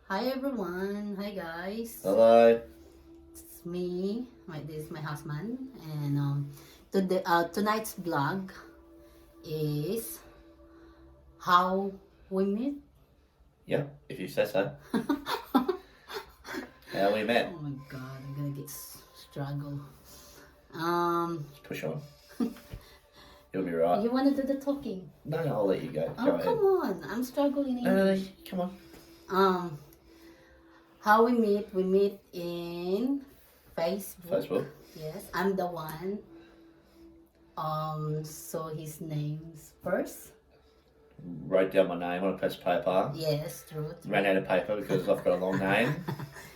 Hi everyone. Hi guys. Hello. It's me. This is my husband, and tonight's vlog is how we met. Yeah, if you say so. How we met. Oh my God, I'm gonna get struggle. Um, Push on. You'll be right. you wanna do the talking? No, I'll let you go. Oh, Go ahead. come on. I'm struggling in No, English. come on. How we meet? We meet in Facebook. Facebook. Yes, I'm the one. So his name's first. Wrote down my name on a piece of paper. Yes, true. Ran out of paper because I've got a long name.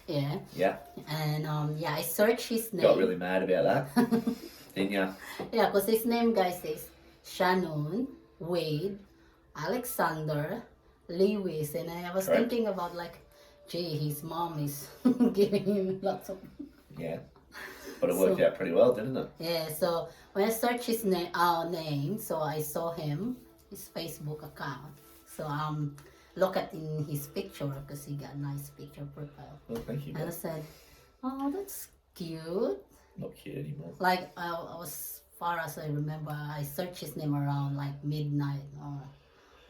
Yeah. Yeah. And I searched his name. Got really mad about that. Didn't ya? Yeah, because his name, guys, is Shannon, Wade, Alexander, Lewis, and I was Correct. thinking about gee, his mom is giving him lots of. Yeah. But it worked out pretty well, didn't it? Yeah. So when I searched his name, so I saw his Facebook account. So look at in his picture because he got a nice picture profile. Well, thank you. And I But said, oh, that's cute. not cute anymore. Like as far as I remember, I searched his name around like midnight or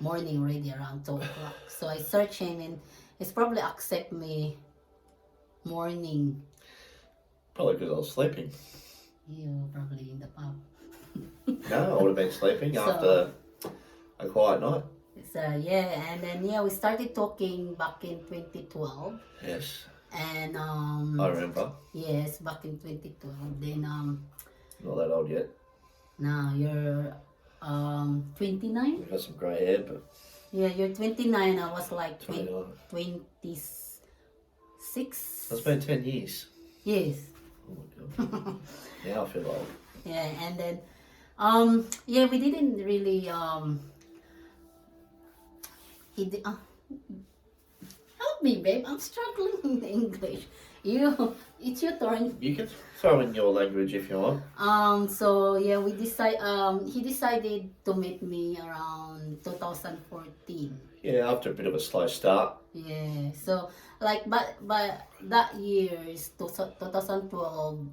morning already around 2 o'clock. So I searched him and he's probably accept me morning. Probably because I was sleeping. You probably in the pub. No, I would have been sleeping So- after a quiet night. So and then we started talking back in 2012. Yes. And I remember. yes, back in 2012. Then Not that old yet. now you're 29. We've got some grey hair, but Yeah, you're 29. I was like 29. 26. It's been 10 years. Yes. Oh my god. Now I feel old. Yeah, and then we didn't really he did, help me, babe. I'm struggling in English. It's your turn. You can throw in your language if you want. So yeah, he decided to meet me around 2014. Yeah, after a bit of a slow start. Yeah, so but that year is 2012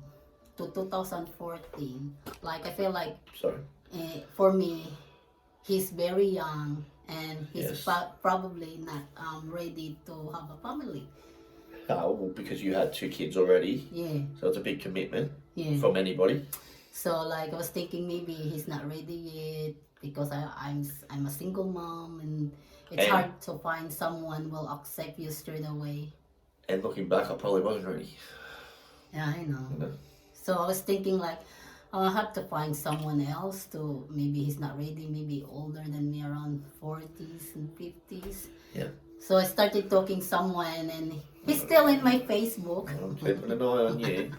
to 2014. Like I feel like Sorry. for me, he's very young and he's Yes. probably not ready to have a family. Oh, well, because you had 2 kids already, Yeah, so it's a big commitment yeah. from anybody. So like I was thinking maybe he's not ready yet because I'm a single mom and it's And- hard to find someone will accept you straight away. And looking back, I probably wasn't ready. Yeah, I know. You know? So I was thinking like I'll have to find someone else to maybe he's not ready, maybe older than me around 40s and 50s. Yeah. So I started talking someone and he's still in my Facebook. I'm keeping an eye on you.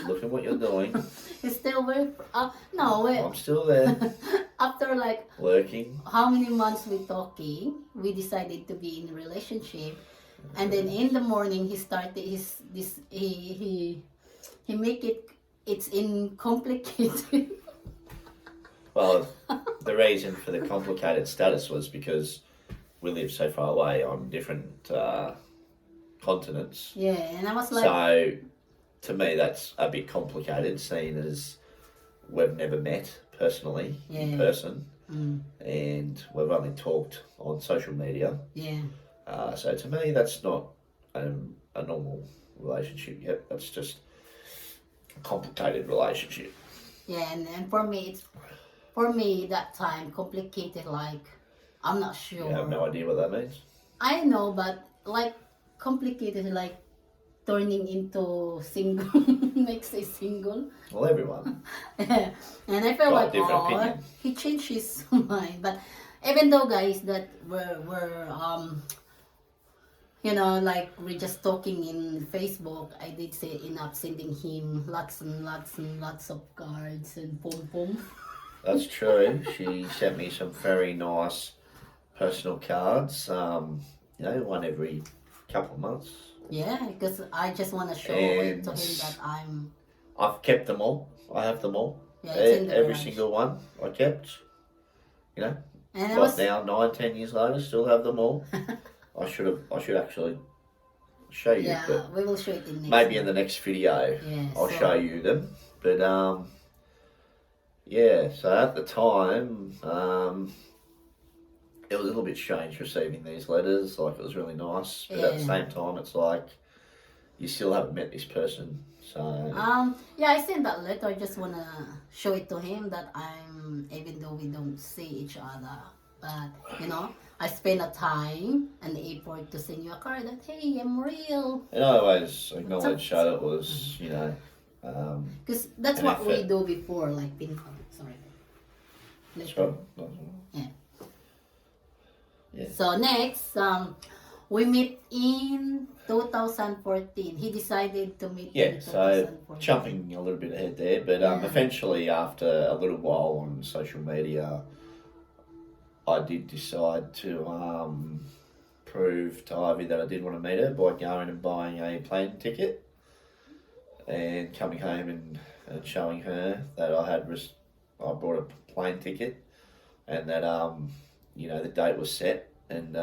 Look at what you're doing. He's still very no wait. I'm still there, After like working. how many months we talking, we decided to be in a relationship. And then in the morning he started he make it's in complicated. Well, the reason for the complicated status was because we live so far away on different continents. Yeah, and I was like, So, to me, that's a bit complicated, seeing as we've never met personally in Yeah. person, mm, and we've only talked on social media. yeah, So, to me, that's not a normal relationship yet. That's just a complicated relationship. yeah, and for me that time complicated like I'm not sure. You have no idea what that means. I know, but like complicated like turning into single makes a single. Well, everyone. And I feel Got a like different opinion. he changed his mind. But even though guys that we're like we're just talking in Facebook, I did say enough sending him lots and lots and lots of cards and pom pom. That's true. She sent me some very nice personal cards. One every couple of months. Yeah, because I just want to show And- to him that I'm. I've kept them all. I have them all. Yeah, it's in the Every garage. single one I kept. And I What was now, 9, 10 years later, still have them all. I should actually show you, Yeah, but we will show it in next maybe in one. the next video Yeah, I'll so- show you them. But yeah. So at the time, it was a little bit strange receiving these letters. Like, it was really nice, but at the Yeah. same time, it's like you still haven't met this person. So Yeah, I sent that letter. I just wanna show it to him that even though we don't see each other, but I spend a time and the effort to send you a card that hey, I'm real. and I always acknowledge that it was, Because that's An what we effort. do before, like pin card. Sorry. that's Letter. right. Yeah. Yeah. So next, we meet in 2014. He decided to meet Yeah, in so 2014. jumping a little bit ahead there, but Yeah. eventually, after a little while on social media, I did decide to prove to Ivy that I did want to meet her by going and buying a plane ticket and coming home and showing her that I bought a plane ticket and that the date was set, and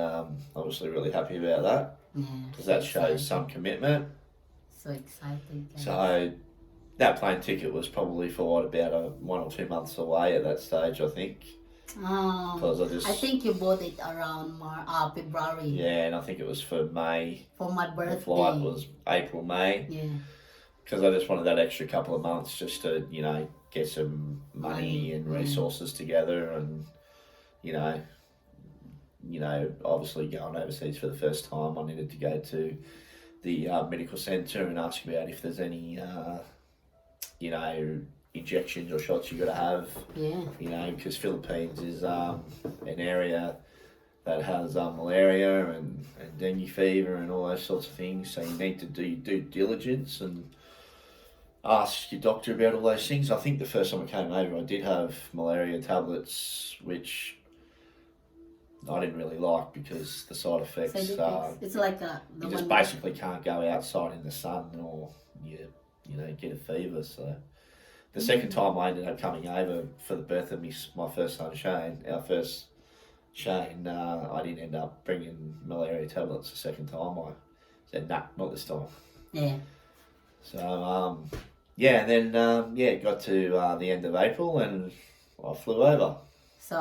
obviously really happy about that Yeah. because that shows some commitment. So excited. guys. So that plane ticket was probably for about 1 or 2 months away at that stage, I think. Because I think you bought it around February Yeah, and I think it was for May. for my The birthday. flight was April, May. Yeah. Because I just wanted that extra couple of months just to, get some money and resources together, and, obviously going overseas for the first time, I needed to go to the medical centre and ask about if there's any, injections or shots you got to have. Yeah. Because Philippines is an area that has malaria and dengue fever and all those sorts of things. So you need to do your due diligence and ask your doctor about all those things. I think the first time I came over, I did have malaria tablets, which I didn't really like because the side effects. It's like the You just one. basically can't go outside in the sun or you get a fever. So the second time I ended up coming over for the birth of my first son Shane, I didn't end up bringing malaria tablets the second time. I said, nah, not this time. Yeah. So and then got to the end of April and I flew over. So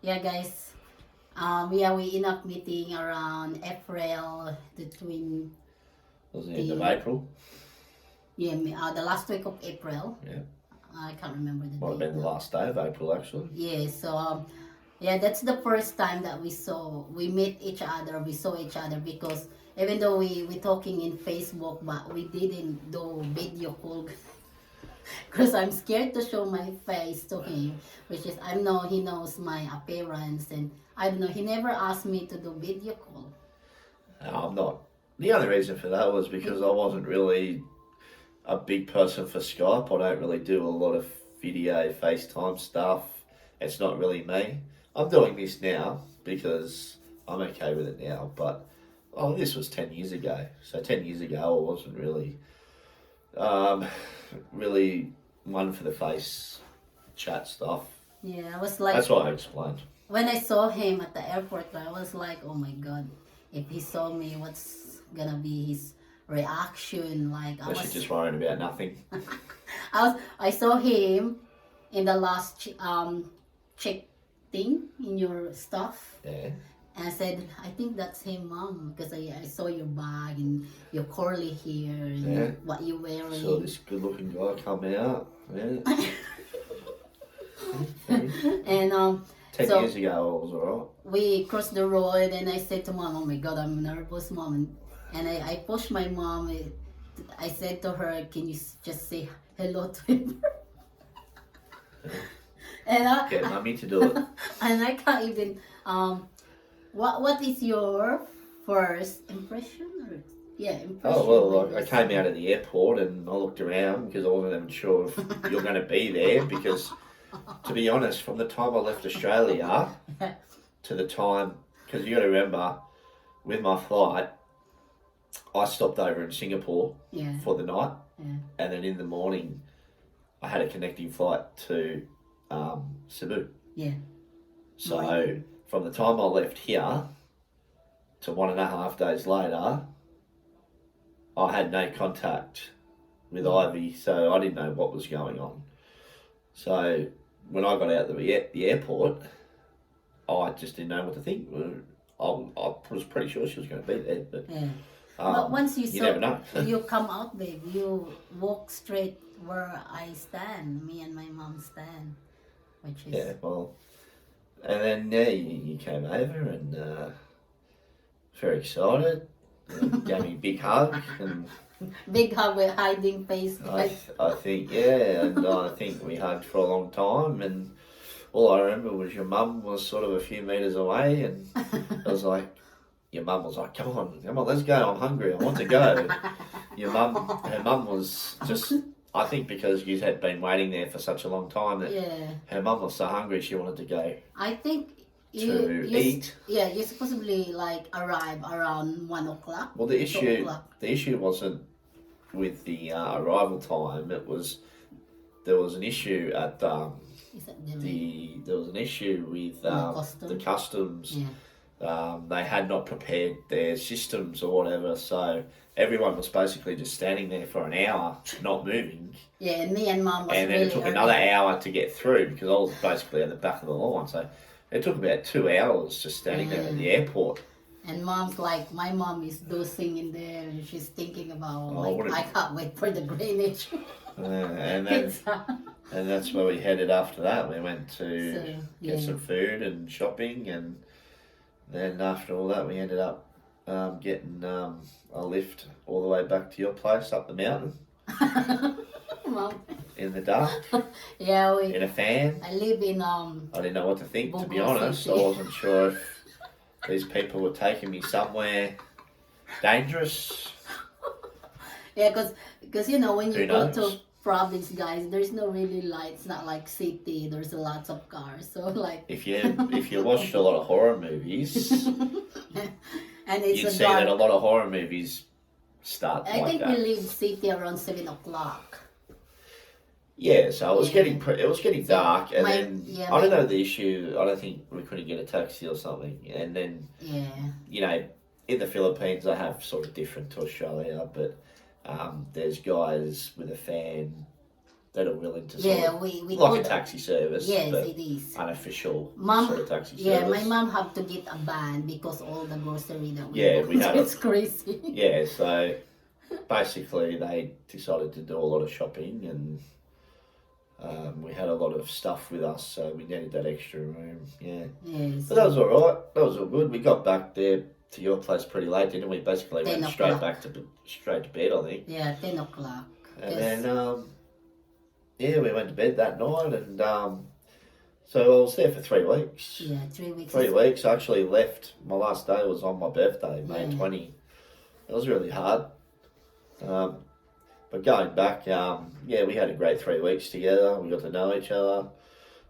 yeah, guys. We end up meeting around April between It was the end of April. the last week of April. Yeah. I can't remember the Might have date. been the last day of April actually. Yeah, so that's the first time that we met each other, we saw each other, because even though we talking in Facebook, but we didn't do video call because I'm scared to show my face to him, which is I know he knows my appearance, and I don't know, he never asked me to do video call. I'm not. The only reason for that was because I wasn't really a big person for Skype. I don't really do a lot of video, FaceTime stuff. It's not really me. I'm doing this now because I'm okay with it now, but this was 10 years ago. So 10 years ago I wasn't really really one for the face chat stuff. Yeah, I was like, That's what I explained. when I saw him at the airport, I was like, oh my god, if he saw me, what's gonna be his reaction? Like I was just worrying about nothing. I saw him in the last check thing in your stuff, Yeah. and I said, I think that's him, mom, because I saw your bag and your curly hair and Yeah. what you wearing. Saw this good looking guy come out. Yeah. And 10 So- years ago I was alright. we crossed the road, and I said to mom, oh my god, I'm nervous, mom. And I pushed my mom. I said to her, can you just say hello to him? And Get mummy to do it. and I can't even what is your first impression? Or impression Oh, well, when I you came saw out of the airport and I looked around because I wasn't even sure if you're going to be there because, to be honest, from the time I left Australia to the time, because you got to remember, with my flight, I stopped over in Singapore yeah for the night, yeah and then in the morning, I had a connecting flight to Cebu. yeah So Morning. from the time I left here to 1.5 days later, I had no contact with Ivy, so I didn't know what was going on. So when I got out the airport, I just didn't know what to think. I was pretty sure she was going to be there, but Yeah. But once you never know. you come out, babe, you walk straight where I stand. Me and my mom stand, which is Yeah, well, and then you came over and very excited. Gave me a big hug, and big hug with hiding face. I think and I think we hugged for a long time. And all I remember was your mum was sort of a few meters away, and I was like, your mum was like, come on, let's go. I'm hungry. I want to go. Her mum was just. I think because you had been waiting there for such a long time that her mum was so hungry she wanted to go. I think to eat. Yeah, you're supposedly like arrive around 1:00. Well, the issue wasn't with the arrival time. It was there was an issue at there was an issue with the customs. Yeah. They had not prepared their systems or whatever, so everyone was basically just standing there for an hour, not moving. Yeah, and me and Mum was and then really it took early. another hour to get through because I was basically at the back of the line. So it took about 2 hours just standing there at the airport. And Mom's like, my mom is dozing in there and she's thinking about, what I can't wait for the Greenwich. And then, and that's where we headed after that. We went to get some food and shopping, and then after all that we ended up getting a lift all the way back to your place up the mountain. Mom. In the dark. Yeah, in a fan. I live in I didn't know what to think, to be Bogo honest. City. I wasn't sure if these people were taking me somewhere dangerous. Yeah, because you know when you Who go knows? to province, guys, there's no really lights. Not like city. There's lots of cars. So like. If you watched a lot of horror movies, and it's you'd a see dark. that a lot of horror movies start I like think that. we leave city around 7:00. Yeah, so it was Yeah. getting dark, and then I don't my- know the issue. I don't think we couldn't get a taxi or something, and then Yeah. In the Philippines they have sort of different to Australia, but there's guys with a fan that are willing to sort of, we like a could- taxi service, Yes, but it is. unofficial Mom, sort of taxi Yeah, service. my mom have to get a van because all the grocery that we Yeah, bought, we had it's crazy. Yeah, so basically they decided to do a lot of shopping, and we had a lot of stuff with us, so we needed that extra room. Yeah, Yes. but that was all right. That was all good. We got back there to your place pretty late, didn't we? Basically 10 went straight o'clock. straight to bed, I think. Yeah, 10:00. And Yes. then we went to bed that night, and so I was there for 3 weeks. Yeah, 3 weeks. 3 weeks. I actually left. My last day was on my birthday, May Yeah. 20. It was really hard. But going back, we had a great 3 weeks together. We got to know each other.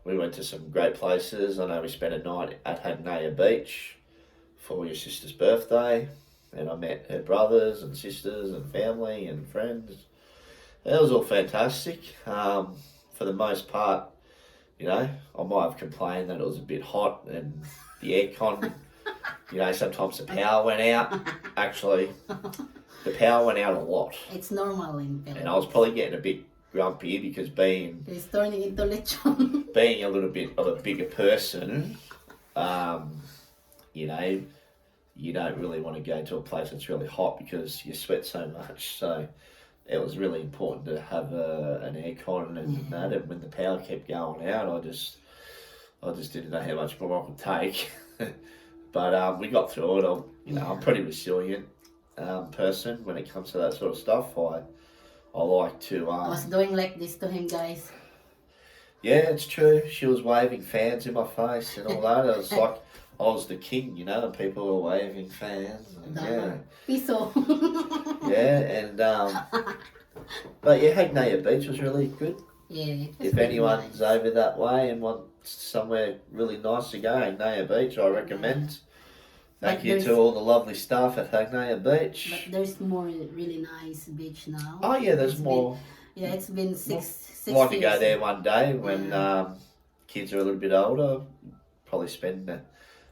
We went to some great places. I know we spent a night at Hagnaya Beach for your sister's birthday, and I met her brothers and sisters and family and friends. It was all fantastic. For the most part, I might have complained that it was a bit hot and the aircon, sometimes the power went out. Actually, the power went out a lot. It's normal in Philippines. And I was probably getting a bit grumpy because being It's turning into lechon. a little bit of a bigger person, you don't really want to go to a place that's really hot because you sweat so much. So it was really important to have an aircon and that. And when the power kept going out, I just didn't know how much more I could take. But we got through it. I'm a pretty resilient person when it comes to that sort of stuff. I like to. I was doing like this to him, guys. Yeah, it's true. She was waving fans in my face and all that. It was like I was the king, and people were waving fans. And, yeah, Piso. yeah, and but yeah, Hagnaya Beach was really good. Yeah. If anyone's over that way and wants somewhere really nice to go, Hagnaya Beach, I recommend. Thank you to all the lovely staff at Hagnaya Beach. But there's more really nice beach now. Oh yeah, there's It's more. It's been six I'd like to years. go there one day when kids are a little bit older. Probably spend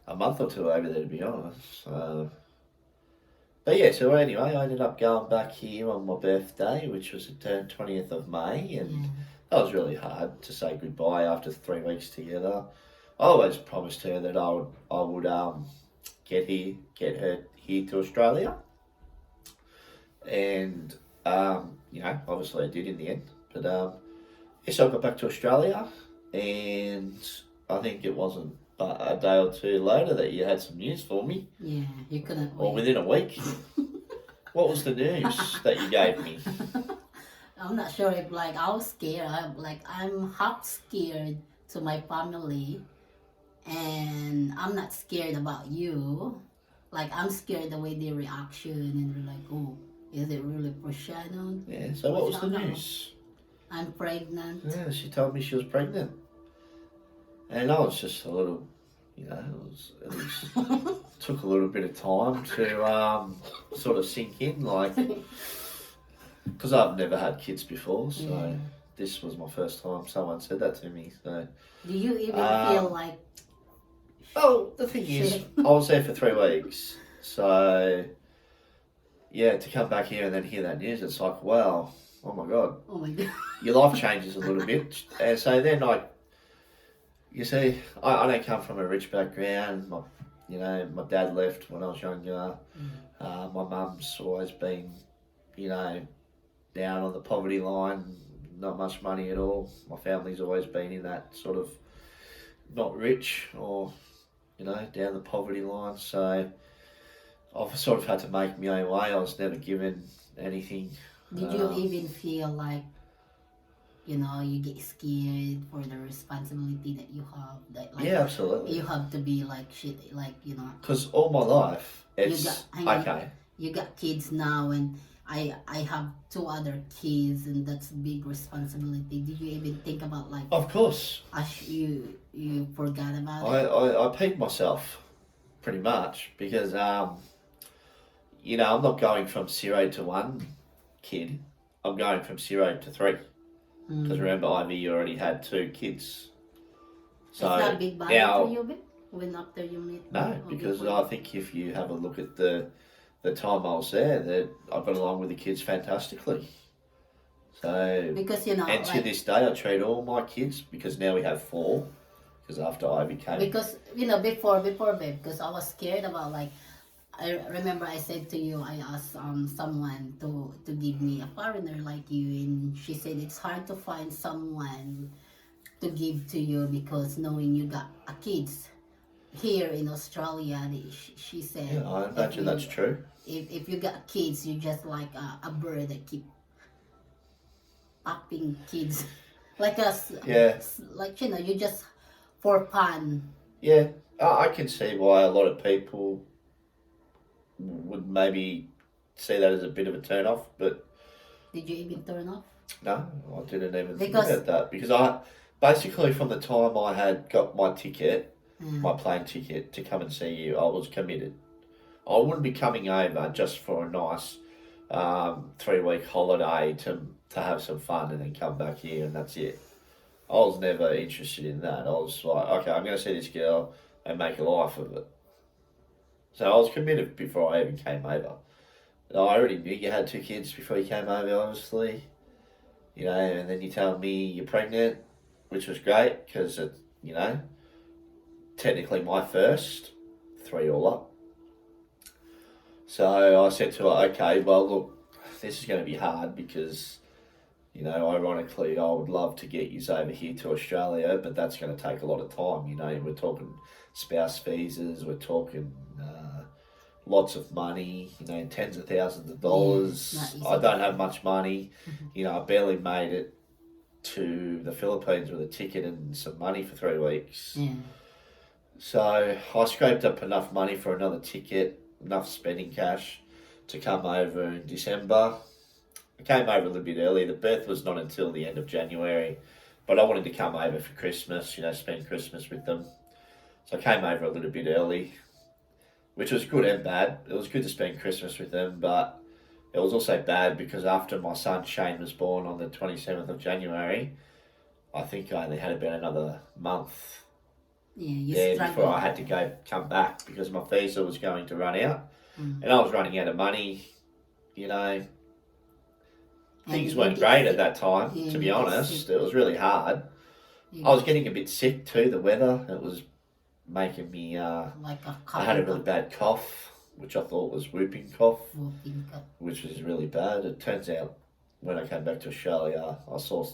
a month or two over there, to be honest. But yeah, so anyway, I ended up going back here on my birthday, which was the 20th of May, and Yeah. that was really hard to say goodbye after 3 weeks together. I always promised her that I would get her here to Australia, and obviously I did in the end. But yes, I got back to Australia, and I think it wasn't but a day or two later that you had some news for me, Yeah, you couldn't or wait. within a week. What was the news that you gave me? I'm not sure if like I was scared. I'm half scared to my family, and I'm not scared about you. Like I'm scared the way their reaction, and they're like, "Oh, is it really for Shannon? Yeah, so what was the news? I'm pregnant." Yeah, she told me she was pregnant. And I was just a little, it took a little bit of time to sort of sink in, like, because I've never had kids before, so Yeah. this was my first time someone said that to me. So, Do you even feel like oh, the thing is, shit? I was there for 3 weeks, so yeah, to come back here and then hear that news, it's like, wow, oh my god, Oh my god. your life changes a little bit. And so then you see, I don't come from a rich background. My dad left when I was younger. My mum's always been, down on the poverty line, not much money at all. My family's always been in that sort of not rich or, down the poverty line. So I've sort of had to make my own way. I was never given anything. Did you even feel like, you get scared for the responsibility that you have? That like Yeah, absolutely. you have to be like shit, like Because all my life, hang on. okay. You got kids now, and I have 2 other kids, and that's a big responsibility. Did you even think about like Of course, you forgot about I, it? I peaked myself pretty much because, I'm not going from 0 to 1 kid. I'm going from 0 to 3. Because remember, Ivy, you already had 2 kids. So it's not a big bother now, for you, babe? When after you meet? no, because I think if you have a look at the time I was there, that I got along with the kids fantastically. So, because and to this day, I treat all my kids, because now we have 4, because after Ivy came. because before babe, because I was scared about like I remember I said to you, I asked someone to give me a foreigner like you, and she said it's hard to find someone to give to you because knowing you got a kids here in Australia. She said, Yeah, I imagine that's true. if you got kids, you're just like a bird that keep popping kids, like us. Yeah. Like you just for fun. Yeah, I can see why a lot of people would maybe see that as a bit of a turn off, but Did you even turn off? no, I didn't even think Because- about that, because I basically, from the time I had got my ticket, my plane ticket to come and see you, I was committed. I wouldn't be coming over just for a nice 3-week holiday to have some fun and then come back here and that's it. I was never interested in that. I was like, okay, I'm going to see this girl and make a life of it. So I was committed before I even came over. I already knew you had 2 kids before you came over, obviously. And then you tell me you're pregnant, which was great because it, technically my first, 3 all up. So I said to her, okay, well, look, this is going to be hard because, ironically, I would love to get you over here to Australia, but that's going to take a lot of time. We're talking spouse visas, we're talking lots of money, tens of thousands of dollars. not easy. I don't have much money. I barely made it to the Philippines with a ticket and some money for 3 weeks. Yeah. So I scraped up enough money for another ticket, enough spending cash to come over in December. I came over a little bit early. The birth was not until the end of January, but I wanted to come over for Christmas, spend Christmas with them. So I came over a little bit early, which was good and bad. It was good to spend Christmas with them, but it was also bad because after my son Shane was born on the 27th of January, I think I only had about another month Yeah, you there struggle. before I had to come back because my visa was going to run out. and I was running out of money. You know, things you weren't get great sick. at that time. Yeah, To be you get honest, sick. it was really hard. You I was get getting a bit sick too. The weather, it was making me. like a I had a really cough, bad cough, which I thought was whooping cough, whooping cough. which was really bad. It turns out when I came back to Australia, I saw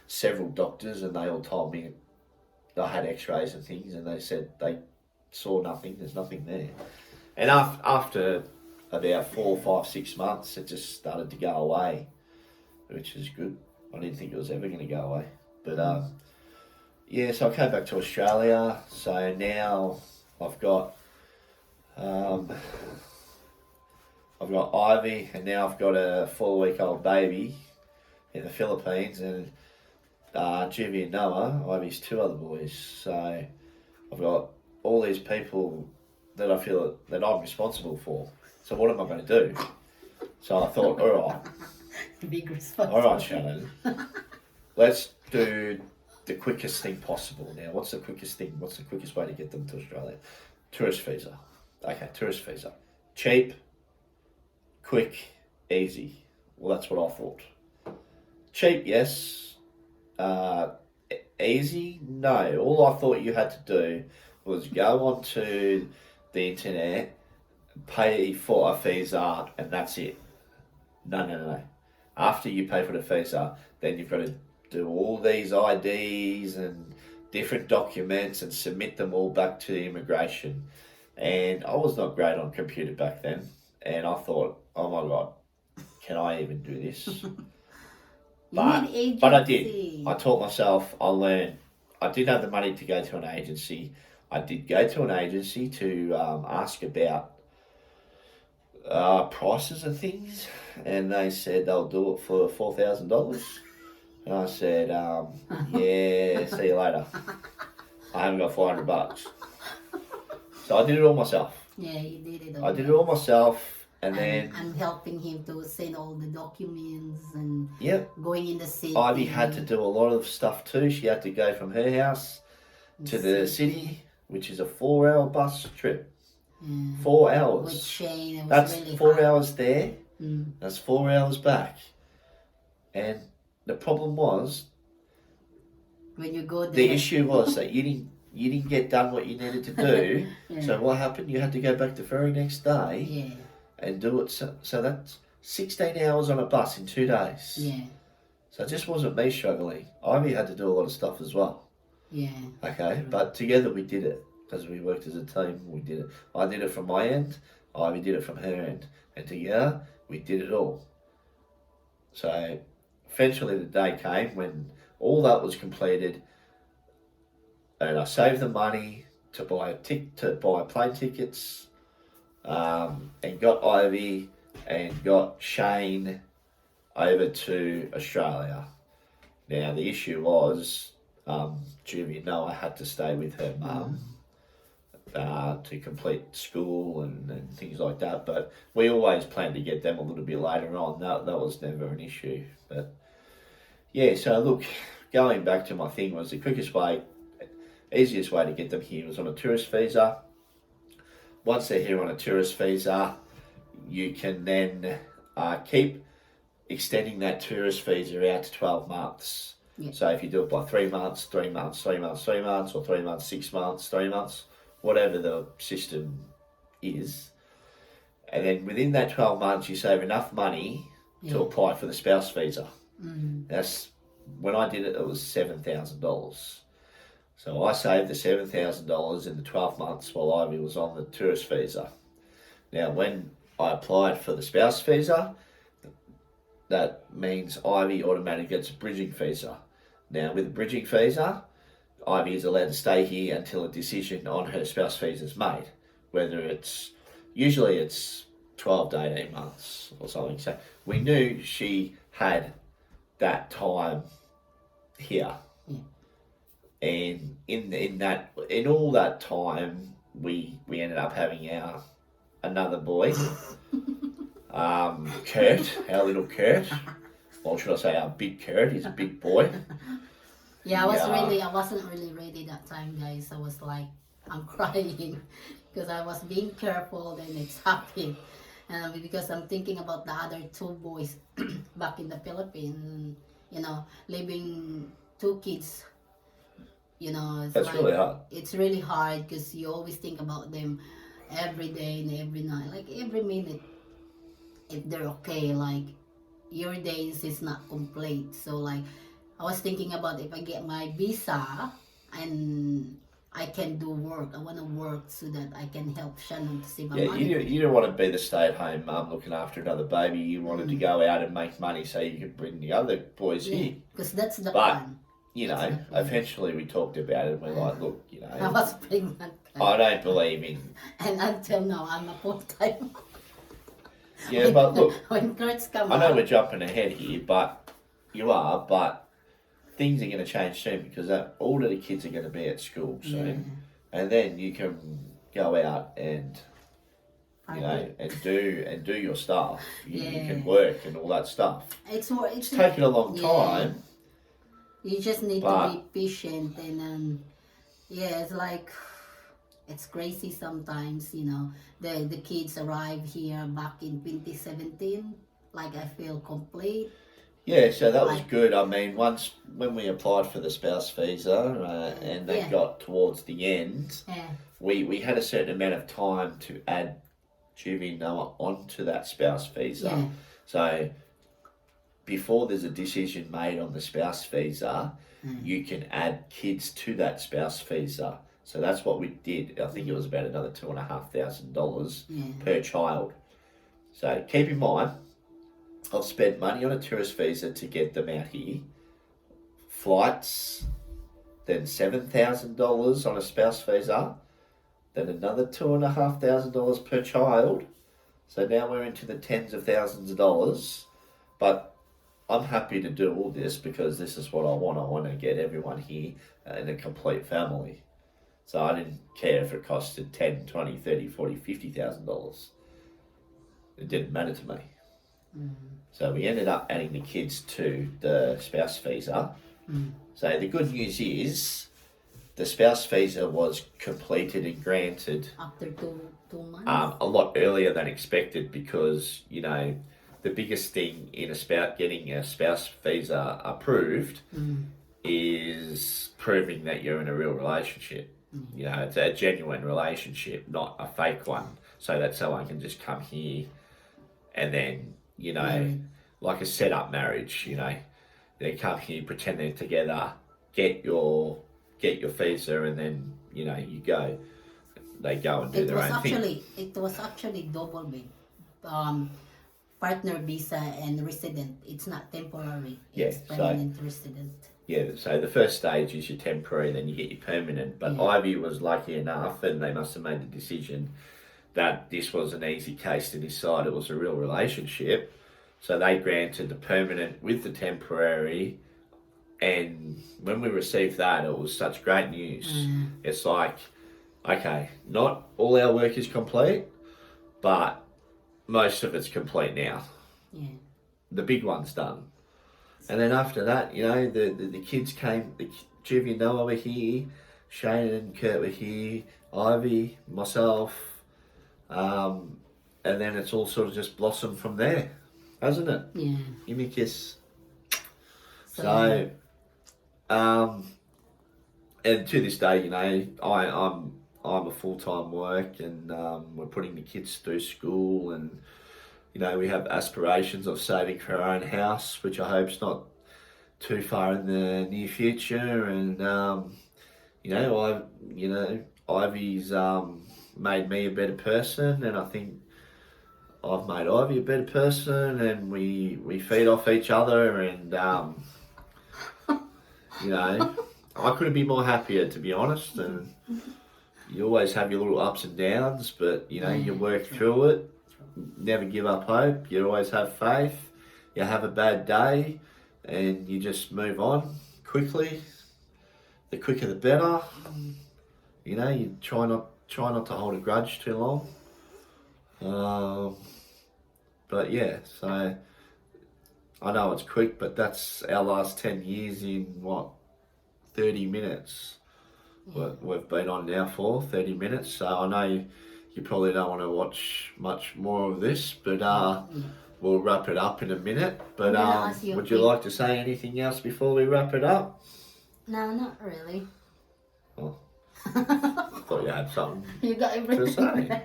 several doctors, and they all told me I had X-rays and things, and they said they saw nothing. There's nothing there. And after about 4, 5, 6 months, it just started to go away, which is good. I didn't think it was ever going to go away, but yeah. So I came back to Australia. So now I've got I've got Ivy, and now I've got a 4-week-old baby in the Philippines, and Juvie and Noah, Ivy's 2 other boys. So I've got all these people that I feel that I'm responsible for. So what am I going to do? So I thought, Big all responsibility. right, Shannon, let's do the quickest thing possible. Now, what's the quickest thing? What's the quickest way to get them to Australia? Tourist visa. Okay, tourist visa. Cheap, quick, easy. Well, that's what I thought. Cheap, yes. Easy? No. All I thought you had to do was go onto the internet, pay for a visa, and that's it. No. After you pay for the visa, then you've got to do all these IDs and different documents and submit them all back to the immigration. And I was not great on computer back then, and I thought, oh my God, can I even do this? But I did. I taught myself, I learned. I didn't have the money to go to an agency. I did go to an agency to ask about prices and things, and they said they'll do it for $4,000. And I said, yeah, see you later. I haven't got $400. So I did it all myself. Yeah, you did it all. I did it all myself, and then I'm helping him to send all the documents and yeah, going in the city. Ivy had to do a lot of stuff too. She had to go from her house to the city, which is a 4-hour bus trip. 4 hours. With Shane, it was That's really 4 hard. hours there. That's 4 hours back. And the problem was, When you go there, the issue was that you didn't get done what you needed to do. Yeah. So what happened? You had to go back the very next day Yeah, and do it. So that's 16 hours on a bus in 2 days. yeah, So it just wasn't me struggling. Ivy had to do a lot of stuff as well. yeah. Okay, but together we did it because we worked as a team. We did it. I did it from my end. Ivy did it from her end, and together we did it all. So eventually the day came when all that was completed, and I saved the money to buy plane tickets, and got Ivy and got Shane over to Australia. Now the issue was, Juvie and Noah had to stay with her mum to complete school and things like that. But we always planned to get them a little bit later on. That was never an issue. But yeah, so look, going back to my thing was the quickest way, easiest way to get them here was on a tourist visa. Once they're here on a tourist visa, you can then keep extending that tourist visa out to 12 months. Yeah. So if you do it by 3 months, 3 months, 3 months, 3 months, or 3 months, 6 months, 3 months, whatever the system is. And then within that 12 months, you save enough money to apply for the spouse visa. That's, when I did it, it was $7,000. So I saved the $7,000 in the 12 months while Ivy was on the tourist visa. Now, when I applied for the spouse visa, that means Ivy automatically gets a bridging visa. Now, with a bridging visa, Ivy is allowed to stay here until a decision on her spouse visa is made. Usually it's 12 to 18 months or something. So we knew she had that time here. And in all that time, we ended up having another boy, Kurt, our little Kurt. Or should I say our big Kurt? He's a big boy. Yeah, I wasn't really ready that time, guys. I was like, I'm crying. because I was being careful, then it's happened. Because I'm thinking about the other two boys back in the Philippines, leaving two kids, it's That's like, really hard. it's really hard because you always think about them every day and every night, like every minute, if they're okay, like your days is not complete. So like, I was thinking about if I get my visa and I can do work. I want to work so that I can help Shannon to save Yeah, money. you don't want to be the stay-at-home mum looking after another baby. You wanted to go out and make money so you could bring the other boys here. Because that's the But, plan. Eventually we talked about it and we're like, look, I was pregnant. I don't believe in... And until now, I'm a full-time. Yeah, but look, When Kurt's come I know out, we're jumping ahead here, but things are going to change soon because all of the kids are going to be at school soon. And then you can go out and and do your stuff. You can work and all that stuff. it's Taking a long time. You just need to be patient and it's like it's crazy sometimes. The kids arrive here back in 2017. Like I feel complete. Yeah, so that was good. I mean, once when we applied for the spouse visa and they got towards the end, we had a certain amount of time to add Juvie and Noah onto that spouse visa. So before there's a decision made on the spouse visa, you can add kids to that spouse visa. So that's what we did. I think it was about another $2,500 per child. So keep in mind, I've spent money on a tourist visa to get them out here. Flights, then $7,000 on a spouse visa, then another $2,500 per child. So now we're into the tens of thousands of dollars. But I'm happy to do all this because this is what I want. I want to get everyone here in a complete family. So I didn't care if it costed $10, $20, $30, $40, $50,000. It didn't matter to me. So we ended up adding the kids to the spouse visa. So the good news is the spouse visa was completed and granted after two months. A lot earlier than expected because, the biggest thing in getting a spouse visa approved is proving that you're in a real relationship. It's a genuine relationship, not a fake one, so that someone can just come here and then, like a set-up marriage, they come here, pretend they're together, get your visa, and then, you go. They go and do their own thing. It was actually double big. Partner visa and resident. It's not temporary. It's permanent resident. Yeah, so the first stage is your temporary, then you get your permanent. But Ivy was lucky enough, and they must have made the decision that this was an easy case to decide. It was a real relationship. So they granted the permanent with the temporary. And when we received that, it was such great news. It's like, okay, not all our work is complete, but most of it's complete now. The big one's done. And then after that, the kids came, Juvie and Noah were here, Shane and Kurt were here, Ivy, myself, and then it's all sort of just blossomed from there, hasn't it? Yeah. Give me a kiss. So and to this day, I'm a full-time work and we're putting the kids through school and, we have aspirations of saving for our own house, which I hope's not too far in the near future. And, Ivy's made me a better person and I think I've made Ivy a better person and we feed off each other and, I couldn't be more happier, to be honest. And you always have your little ups and downs, but, you work through it. Never give up hope. You always have faith. You have a bad day and you just move on quickly. The quicker the better. You try not to hold a grudge too long. But yeah, so I know it's quick, but that's our last 10 years in 30 minutes. We've been on now for 30 minutes, so I know you probably don't want to watch much more of this, but we'll wrap it up in a minute. But I'm gonna ask you a would you quick- like to say anything else before we wrap it up? No, not really. Oh, I thought you had something You got to everything. say.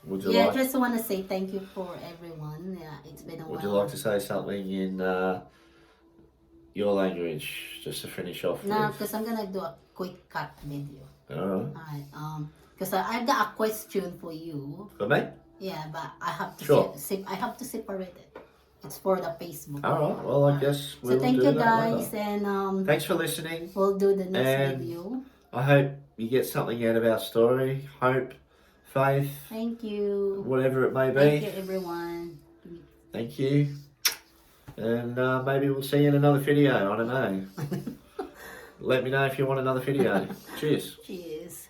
Would you Yeah, I like? just want to say thank you for everyone. Yeah, it's been a while. Would you like to say something in your language just to finish off No, with? because I'm gonna do a quick cut video. Alright. Alright, because I've got a question for you. For me? Yeah, but I have to Sure. I have to separate it. It's for the Facebook. Alright, well I guess we'll So thank do you that guys, later. and Thanks for listening. we'll do the next And- video. I hope you get something out of our story. Hope, faith, Thank you. whatever it may Thank you, be. everyone. Thank you. And maybe we'll see you in another video. I don't know. Let me know if you want another video. Cheers. Cheers.